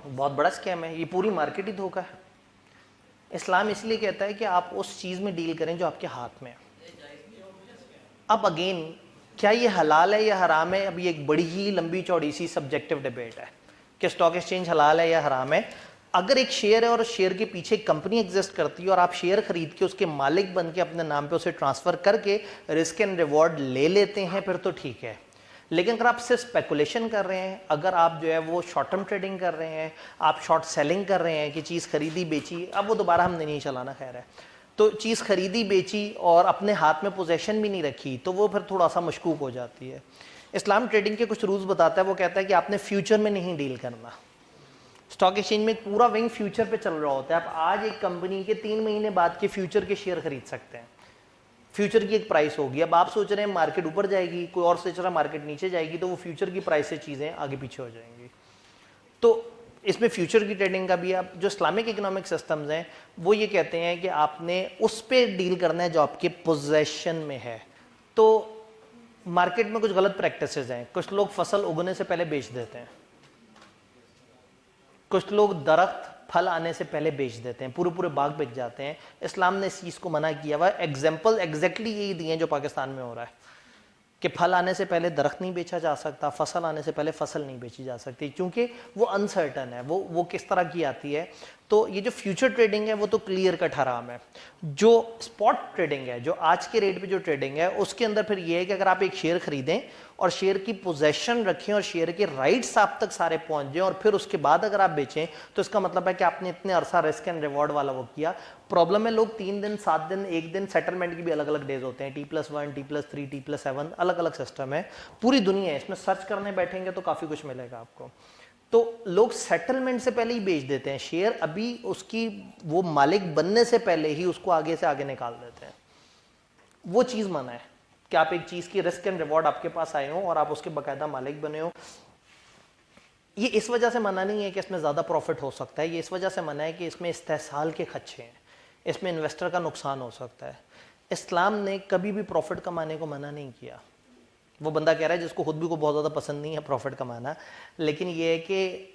بہت بڑا اسکیم ہے, یہ پوری مارکیٹ ہی دھوکا ہے. اسلام اس لیے کہتا ہے کہ آپ اس چیز میں ڈیل کریں جو آپ کے ہاتھ میں ہے. اب اگین کیا یہ حلال ہے یا حرام ہے, اب یہ ایک بڑی ہی لمبی چوڑی سی سبجیکٹو ڈیبیٹ ہے کہ اسٹاک ایکسچینج حلال ہے یا حرام ہے. اگر ایک شیئر ہے اور شیئر کے پیچھے ایک کمپنی ایگزسٹ کرتی ہے اور آپ شیئر خرید کے اس کے مالک بن کے اپنے نام پہ اسے ٹرانسفر کر کے رسک اینڈ ریوارڈ لے لیتے ہیں پھر تو ٹھیک ہے. لیکن اگر آپ صرف اسپیکولیشن کر رہے ہیں, اگر آپ جو ہے وہ شارٹ ٹرم ٹریڈنگ کر رہے ہیں, آپ شارٹ سیلنگ کر رہے ہیں کہ چیز خریدی بیچی, اب وہ دوبارہ ہم نے نہیں چلانا خیر ہے, تو چیز خریدی بیچی اور اپنے ہاتھ میں پوزیشن بھی نہیں رکھی تو وہ پھر تھوڑا سا مشکوک ہو جاتی ہے. اسلام ٹریڈنگ کے کچھ رولز بتاتا ہے, وہ کہتا ہے کہ آپ نے فیوچر میں نہیں ڈیل کرنا. اسٹاک ایکسچینج میں ایک پورا ونگ فیوچر پہ چل رہا ہوتا ہے, آپ آج ایک کمپنی کے 3 مہینے بعد کے فیوچر کے شیئر خرید سکتے ہیں. فیوچر کی ایک پرائس ہوگی, اب آپ سوچ رہے ہیں مارکیٹ اوپر جائے گی, کوئی اور سوچ رہا ہے مارکیٹ نیچے جائے گی, تو وہ فیوچر کی پرائس سے چیزیں آگے پیچھے ہو جائیں گی. تو اس میں فیوچر کی ٹریڈنگ کا بھی, اب جو اسلامک اکنامک سسٹمز ہیں وہ یہ کہتے ہیں کہ آپ نے اس پہ ڈیل کرنا ہے جو آپ کے پوزیشن میں ہے. تو مارکیٹ میں کچھ غلط پریکٹسز ہیں, کچھ لوگ فصل اگنے سے پہلے بیچ دیتے ہیں, کچھ لوگ درخت پھل آنے سے پہلے بیچ دیتے ہیں, پورے باغ بیچ جاتے ہیں. اسلام نے اس چیز کو منع کیا ہوا ہے. ایگزامپل ایگزیکٹلی یہی دی ہیں جو پاکستان میں ہو رہا ہے کہ پھل آنے سے پہلے درخت نہیں بیچا جا سکتا, فصل آنے سے پہلے فصل نہیں بیچی جا سکتی, کیونکہ وہ انسرٹن ہے, وہ کس طرح کی آتی ہے. تو یہ جو فیوچر ٹریڈنگ ہے وہ تو کلیئر کٹ حرام ہے. جو اسپاٹ ٹریڈنگ ہے, جو آج کے ریٹ پہ جو ٹریڈنگ ہے, اس کے اندر پھر یہ ہے کہ اگر آپ ایک شیئر خریدیں اور شیئر کی پوزیشن رکھیں اور شیئر کے رائٹس آپ تک سارے پہنچ جائیں اور پھر اس کے بعد اگر آپ بیچیں تو اس کا مطلب ہے کہ آپ نے اتنے عرصہ رسک اینڈ ریوارڈ والا وہ کیا. پرابلم ہے لوگ 3 دن 7 دن 1 دن سیٹلمنٹ کی بھی الگ الگ ڈیز ہوتے ہیں, T+1 T+3 T+7 الگ الگ سسٹم ہے, پوری دنیا ہے. اس میں سرچ کرنے بیٹھیں گے تو کافی کچھ ملے گا آپ کو. تو لوگ سیٹلمنٹ سے پہلے ہی بیچ دیتے ہیں شیئر, ابھی اس کی وہ مالک بننے سے پہلے ہی اس کو آگے سے آگے نکال دیتے ہیں. وہ چیز منع ہے کہ آپ ایک چیز کی رسک اینڈ ریوارڈ آپ کے پاس آئے ہوں اور آپ اس کے باقاعدہ مالک بنے ہوں. یہ اس وجہ سے منع نہیں ہے کہ اس میں زیادہ پروفٹ ہو سکتا ہے, یہ اس وجہ سے منع ہے کہ اس میں استحصال کے خدشے ہیں, اس میں انویسٹر کا نقصان ہو سکتا ہے. اسلام نے کبھی بھی پروفٹ کمانے کو منع نہیں کیا. وہ بندہ کہہ رہا ہے جس کو خود بھی کو بہت زیادہ پسند نہیں ہے پروفٹ کمانا, لیکن یہ ہے کہ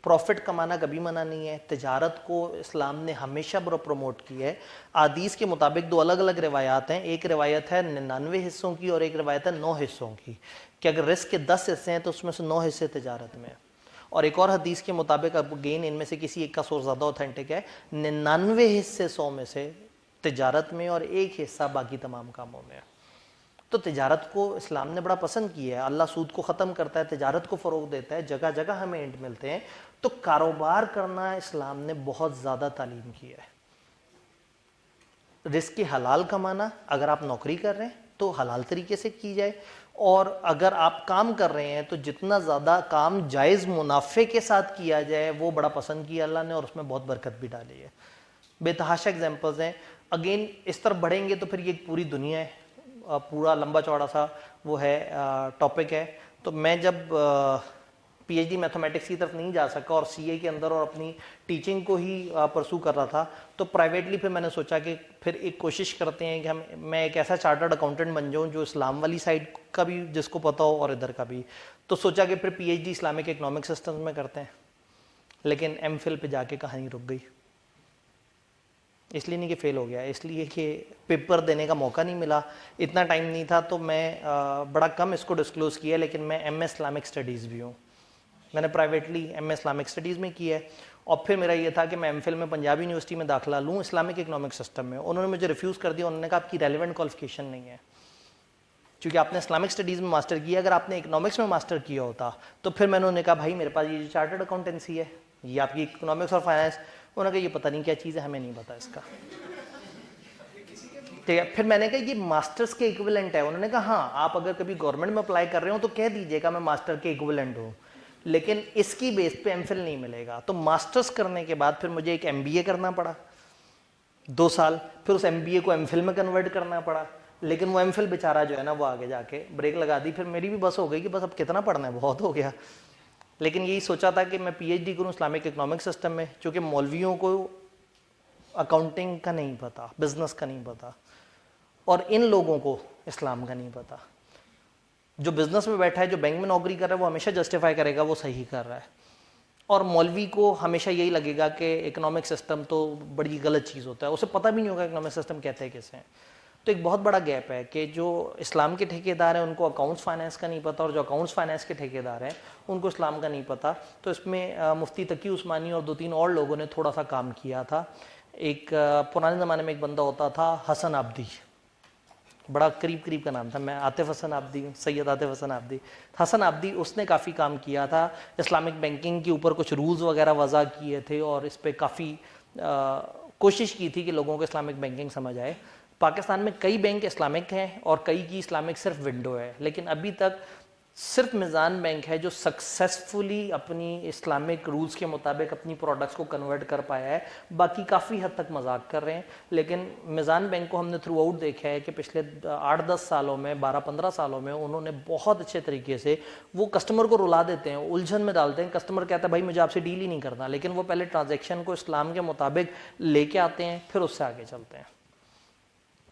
پروفٹ کمانا کبھی منع نہیں ہے. تجارت کو اسلام نے ہمیشہ پروموٹ کی ہے. احادیث کے مطابق 2 الگ الگ روایات ہیں, ایک روایت ہے 99 حصوں کی اور ایک روایت ہے 9 حصوں کی, کہ اگر رزق کے 10 حصے ہیں تو اس میں سے 9 حصے تجارت میں ہیں. اور ایک اور حدیث کے مطابق, اب گین ان میں سے کسی ایک کا سورس زیادہ اوتھینٹک ہے, 99 حصے 100 میں سے تجارت میں اور 1 حصہ باقی تمام کاموں میں. تو تجارت کو اسلام نے بڑا پسند کیا ہے. اللہ سود کو ختم کرتا ہے, تجارت کو فروغ دیتا ہے, جگہ جگہ ہمیں اینٹ ملتے ہیں. تو کاروبار کرنا اسلام نے بہت زیادہ تعلیم کی ہے. رزق حلال کمانا, اگر آپ نوکری کر رہے ہیں تو حلال طریقے سے کی جائے, اور اگر آپ کام کر رہے ہیں تو جتنا زیادہ کام جائز منافع کے ساتھ کیا جائے وہ بڑا پسند کیا اللہ نے, اور اس میں بہت برکت بھی ڈالی ہے. بے تحاشا ایگزامپلز ہیں. اگین اس طرف بڑھیں گے تو پھر یہ ایک پوری دنیا ہے, پورا لمبا چوڑا سا وہ ہے ٹاپک ہے. تو میں جب پی ایچ ڈی میتھمیٹکس کی طرف نہیں جا سکا اور سی اے کے اندر اور اپنی ٹیچنگ کو ہی پرسو کر رہا تھا, تو پرائیویٹلی پھر میں نے سوچا کہ پھر ایک کوشش کرتے ہیں کہ میں ایک ایسا چارٹرڈ اکاؤنٹنٹ بن جاؤں جو اسلام والی سائڈ کا بھی جس کو پتہ ہو اور ادھر کا بھی. تو سوچا کہ پھر P H D Islamic economic system میں کرتے ہیں, لیکن ایم فل پہ جا کے کہانی رک گئی. اس لیے نہیں کہ فیل ہو گیا, اس لیے کہ پیپر دینے کا موقع نہیں ملا, اتنا ٹائم نہیں تھا. تو میں بڑا کم اس کو ڈسکلوز کیا, لیکن میں ایم اے اسلامک اسٹڈیز بھی ہوں. میں نے پرائیویٹلی ایم اے اسلامک اسٹڈیز میں کیا ہے, اور پھر میرا یہ تھا کہ میں ایم فل میں پنجاب یونیورسٹی میں داخلہ لوں اسلامک اکنامک سسٹم میں. انہوں نے مجھے ریفیوز کر دیا, انہوں نے کہا آپ کی ریلیونٹ کوالیفیکیشن نہیں ہے, کیونکہ آپ نے اسلامک اسٹڈیز میں ماسٹر کیا. اگر آپ نے اکنامکس میں ماسٹر کیا ہوتا تو پھر میں نے کہا بھائی میرے پاس یہ چارٹرڈ اکاؤنٹنسی ہے, یہ آپ کی اکنامکس اور فائنانس. انہوں نے کہا یہ پتہ نہیں کیا چیز ہے, ہمیں نہیں پتا اس کا. ٹھیک ہے, پھر میں نے کہا یہ ماسٹرز کے ایکویلنٹ ہے. انہوں نے کہا ہاں آپ اگر کبھی گورنمنٹ میں اپلائی کر رہے ہو تو کہہ دیجیے گا میں ماسٹر کے ایکویلنٹ ہوں, لیکن اس کی بیس پہ ایم فل نہیں ملے گا. تو ماسٹرز کرنے کے بعد پھر مجھے ایک ایم بی اے کرنا پڑا 2 سال, پھر اس ایم بی اے کو ایم فل میں کنورٹ کرنا پڑا. لیکن وہ ایم فل بیچارہ جو ہے نا وہ آگے جا کے بریک لگا دی. پھر میری بھی بس ہو گئی کہ بس اب کتنا پڑھنا ہے, بہت ہو گیا. لیکن یہی سوچا تھا کہ میں پی ایچ ڈی کروں اسلامک اکنامک سسٹم میں, چونکہ مولویوں کو اکاؤنٹنگ کا نہیں پتا, بزنس کا نہیں پتا, اور ان لوگوں کو اسلام کا نہیں پتا. جو بزنس میں بیٹھا ہے, جو بینک میں نوکری کر رہا ہے, وہ ہمیشہ جسٹیفائی کرے گا وہ صحیح کر رہا ہے. اور مولوی کو ہمیشہ یہی لگے گا کہ اکنامک سسٹم تو بڑی غلط چیز ہوتا ہے, اسے پتہ بھی نہیں ہوگا اکنامک سسٹم کہتے ہیں کیسے ہیں. تو ایک بہت بڑا گیپ ہے کہ جو اسلام کے ٹھیکیدار ہیں ان کو اکاؤنٹس فائنانس کا نہیں پتہ, اور جو اکاؤنٹس فائنانس کے ٹھیکیدار ہیں ان کو اسلام کا نہیں پتہ. تو اس میں مفتی تقی عثمانی اور 2-3 اور لوگوں نے تھوڑا سا کام کیا تھا. ایک پرانے زمانے میں ایک بندہ ہوتا تھا حسن عابدی, بڑا قریب کا نام تھا, میں عاطف حسن عابدی, سید عاطف حسن عابدی. حسن عابدی اس نے کافی کام کیا تھا, اسلامک بینکنگ کے اوپر کچھ رولز وغیرہ وضع کیے تھے, اور اس پہ کافی کوشش کی تھی کہ لوگوں کو اسلامک بینکنگ سمجھ آئے. پاکستان میں کئی بینک اسلامک ہیں اور کئی کی اسلامک صرف ونڈو ہے, لیکن ابھی تک صرف میزان بینک ہے جو سکسیسفلی اپنی اسلامک رولز کے مطابق اپنی پروڈکٹس کو کنورٹ کر پایا ہے. باقی کافی حد تک مذاق کر رہے ہیں, لیکن میزان بینک کو ہم نے تھرو آؤٹ دیکھا ہے کہ پچھلے 8-10 سالوں میں 12-15 سالوں میں انہوں نے بہت اچھے طریقے سے, وہ کسٹمر کو رلا دیتے ہیں, الجھن میں ڈالتے ہیں. کسٹمر کہتا ہے بھائی مجھے آپ سے ڈیل ہی نہیں کرنا, لیکن وہ پہلے ٹرانزیکشن کو اسلام کے مطابق لے کے آتے ہیں, پھر اس سے آگے چلتے ہیں.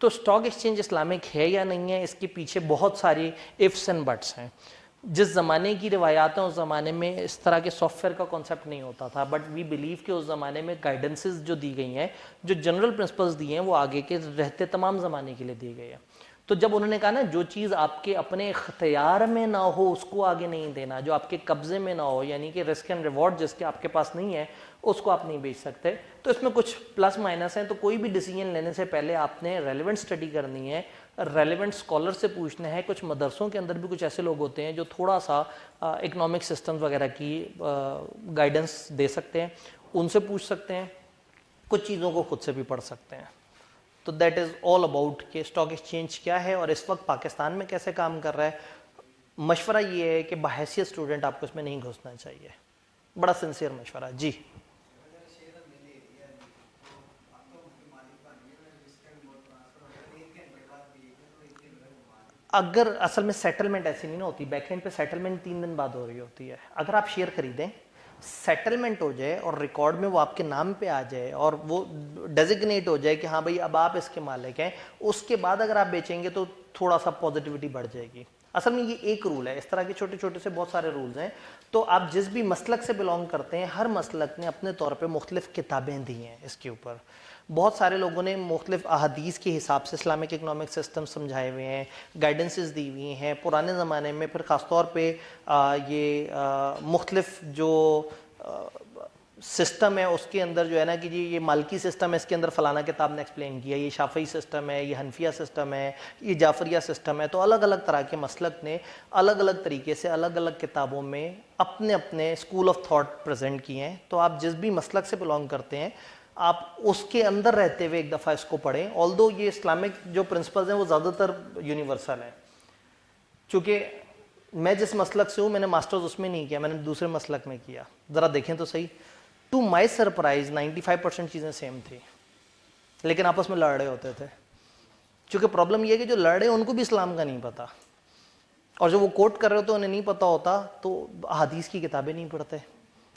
تو اسٹاک ایکسچینج اسلامک ہے یا نہیں ہے, اس کے پیچھے بہت ساری ifs اینڈ بٹس ہیں. جس زمانے کی روایات ہیں اس زمانے میں اس طرح کے سافٹ ویئر کا کانسیپٹ نہیں ہوتا تھا, بٹ وی بلیو کہ اس زمانے میں گائیڈنسز جو دی گئی ہیں, جو جنرل پرنسپلز دی ہیں, وہ آگے کے رہتے تمام زمانے کے لیے دی گئی ہیں. تو جب انہوں نے کہا نا جو چیز آپ کے اپنے اختیار میں نہ ہو اس کو آگے نہیں دینا, جو آپ کے قبضے میں نہ ہو, یعنی کہ رسک اینڈ ریوارڈ جس کے آپ کے پاس نہیں ہے اس کو آپ نہیں بیچ سکتے. تو اس میں کچھ پلس مائنس ہیں. تو کوئی بھی ڈیسیجن لینے سے پہلے آپ نے ریلیونٹ اسٹڈی کرنی ہے, ریلیونٹ اسکالر سے پوچھنا ہے. کچھ مدرسوں کے اندر بھی کچھ ایسے لوگ ہوتے ہیں جو تھوڑا سا اکنامک سسٹم وغیرہ کی گائیڈنس دے سکتے ہیں, ان سے پوچھ سکتے ہیں. کچھ چیزوں کو خود سے بھی پڑھ سکتے ہیں. تو دیٹ از آل اباؤٹ کہ اسٹاک ایکسچینج کیا ہے اور اس وقت پاکستان میں کیسے کام کر رہا ہے. مشورہ یہ ہے کہ بحیثیت اسٹوڈنٹ آپ کو اس میں نہیں گھسنا چاہیے, بڑا سنسیئر مشورہ. جی اگر اصل میں سیٹلمنٹ ایسی نہیں ہوتی, بیک اینڈ پہ سیٹلمنٹ 3 دن بعد ہو رہی ہوتی ہے. اگر آپ شیئر خریدیں, سیٹلمنٹ ہو جائے اور ریکارڈ میں وہ آپ کے نام پہ آ جائے اور وہ ڈیزگنیٹ ہو جائے کہ ہاں بھائی اب آپ اس کے مالک ہیں, اس کے بعد اگر آپ بیچیں گے تو تھوڑا سا پازیٹیوٹی بڑھ جائے گی. اصل میں یہ ایک رول ہے, اس طرح کے چھوٹے چھوٹے سے بہت سارے رولز ہیں. تو آپ جس بھی مسلک سے بلونگ کرتے ہیں, ہر مسلک نے اپنے طور پہ مختلف کتابیں دی ہیں اس کے اوپر. بہت سارے لوگوں نے مختلف احادیث کے حساب سے اسلامک اکنامک سسٹم سمجھائے ہوئے ہیں, گائیڈنسز دی ہوئی ہیں. پرانے زمانے میں پھر خاص طور پہ یہ مختلف جو سسٹم ہے اس کے اندر جو ہے نا کہ جی یہ مالکی سسٹم ہے, اس کے اندر فلانا کتاب نے ایکسپلین کیا, یہ شافعی سسٹم ہے, یہ حنفیہ سسٹم ہے, یہ جعفریہ سسٹم ہے. تو الگ الگ طرح کے مسلک نے الگ الگ طریقے سے الگ الگ کتابوں میں اپنے اپنے اسکول آف تھاٹ پریزنٹ کیے ہیں. تو آپ جس بھی مسلک سے بلونگ کرتے ہیں آپ اس کے اندر رہتے ہوئے ایک دفعہ اس کو پڑھیں. آلدو یہ اسلامک جو پرنسپلز ہیں وہ زیادہ تر یونیورسل ہیں. چونکہ میں جس مسلک سے ہوں میں نے ماسٹرز اس میں نہیں کیا, میں نے دوسرے مسلک میں کیا. ذرا دیکھیں تو صحیح, ٹو مائی سرپرائز 95% چیزیں سیم تھی, لیکن آپس میں لڑ رہے ہوتے تھے. چونکہ پرابلم یہ ہے کہ جو لڑ رہے ہیں ان کو بھی اسلام کا نہیں پتا, اور جو وہ کوٹ کر رہے ہوتے انہیں نہیں پتا ہوتا تو احادیث کی کتابیں نہیں پڑھتے,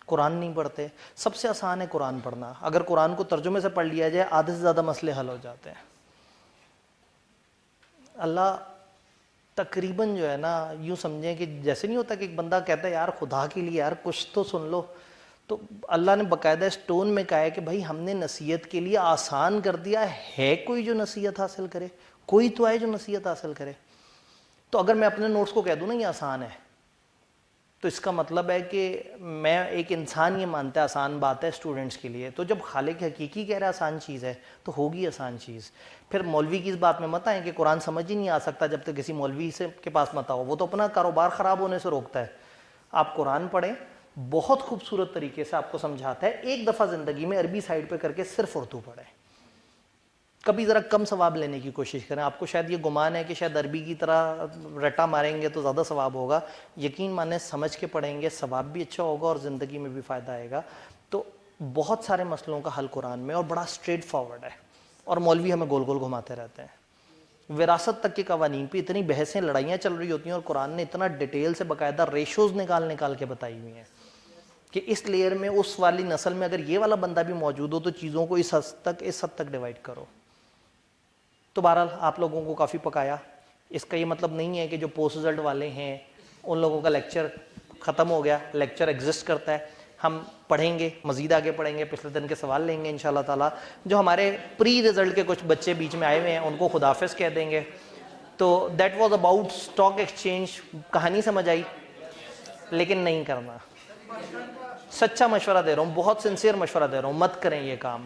قرآن نہیں پڑھتے. سب سے آسان ہے قرآن پڑھنا. اگر قرآن کو ترجمے سے پڑھ لیا جائے آدھے سے زیادہ مسئلے حل ہو جاتے ہیں. اللہ تقریباً جو ہے نا یوں سمجھیں کہ جیسے نہیں ہوتا کہ ایک بندہ کہتا ہے یار خدا کے لیے یار کچھ تو سن لو, تو اللہ نے باقاعدہ اس ٹون میں کہا ہے کہ بھائی ہم نے نصیحت کے لیے آسان کر دیا ہے. کوئی جو نصیحت حاصل کرے, کوئی تو آئے جو نصیحت حاصل کرے. تو اگر میں اپنے نوٹس کو کہہ دوں نا یہ آسان ہے, تو اس کا مطلب ہے کہ میں ایک انسان یہ مانتا ہے آسان بات ہے اسٹوڈنٹس کے لیے. تو جب خالق حقیقی کہہ رہا ہے آسان چیز ہے تو ہوگی آسان چیز. پھر مولوی کی اس بات میں مت آئیں کہ قرآن سمجھ ہی نہیں آ سکتا جب تک کسی مولوی سے کے پاس مت آؤ, وہ تو اپنا کاروبار خراب ہونے سے روکتا ہے. آپ قرآن پڑھیں, بہت خوبصورت طریقے سے آپ کو سمجھاتا ہے. ایک دفعہ زندگی میں عربی سائڈ پہ کر کے صرف اردو پڑھیں. کبھی ذرا کم ثواب لینے کی کوشش کریں. آپ کو شاید یہ گمان ہے کہ شاید عربی کی طرح رٹا ماریں گے تو زیادہ ثواب ہوگا. یقین مانیں سمجھ کے پڑھیں گے, ثواب بھی اچھا ہوگا اور زندگی میں بھی فائدہ آئے گا. تو بہت سارے مسئلوں کا حل قرآن میں, اور بڑا اسٹریٹ فارورڈ ہے. اور مولوی ہمیں گول گول گھماتے رہتے ہیں. وراثت تک کے قوانین پہ اتنی بحثیں لڑائیاں چل رہی ہوتی ہیں, اور قرآن نے اتنا ڈیٹیل سے باقاعدہ ریشوز نکال کے بتائی ہوئی ہیں کہ اس لیئر میں اس والی نسل میں اگر یہ والا بندہ بھی موجود ہو تو چیزوں کو اس حد تک ڈیوائڈ کرو. تو بہرحال آپ لوگوں کو کافی پکایا. اس کا یہ مطلب نہیں ہے کہ جو پوسٹ رزلٹ والے ہیں ان لوگوں کا لیکچر ختم ہو گیا. لیکچر ایگزسٹ کرتا ہے. ہم پڑھیں گے، مزید آگے پڑھیں گے، پچھلے دن کے سوال لیں گے انشاءاللہ تعالیٰ. جو ہمارے پری رزلٹ کے کچھ بچے بیچ میں آئے ہوئے ہیں ان کو خدا حافظ کہہ دیں گے. تو that was about stock exchange. کہانی سمجھ آئی؟ لیکن نہیں کرنا. سچا مشورہ دے رہا ہوں، بہت سنسیئر مشورہ دے رہا ہوں، مت کریں یہ کام.